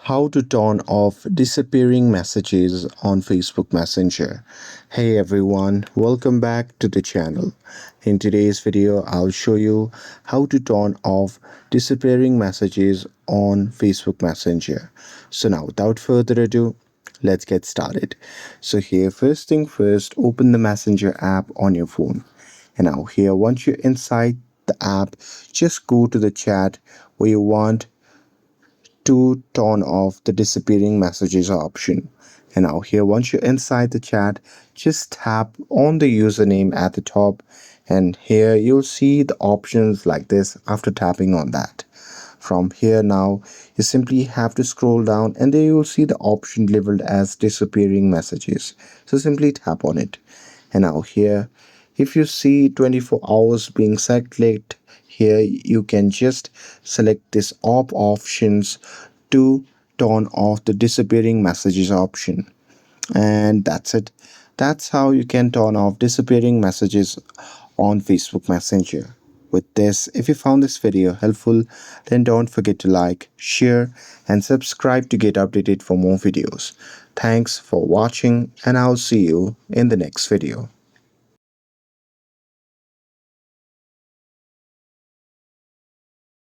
How to turn off disappearing messages on Facebook Messenger. Hey everyone, welcome back to the channel. In today's video, I'll show you how to turn off disappearing messages on Facebook Messenger. So now without further ado, let's get started. So here, first thing first, open the Messenger app on your phone. And now here, once you're inside the app, just go to the chat where you want to turn off the disappearing messages option. And now here, once you're inside the chat, just tap on the username at the top, and here you'll see the options like this after tapping on that. From here now, you simply have to scroll down and there you'll see the option labeled as disappearing messages. So simply tap on it. And now here, if you see 24 hours being selected, here you can just select this opt options to turn off the disappearing messages option. And that's it. That's how you can turn off disappearing messages on Facebook Messenger. With this, if you found this video helpful, then don't forget to like, share, and subscribe to get updated for more videos. Thanks for watching, and I'll see you in the next video.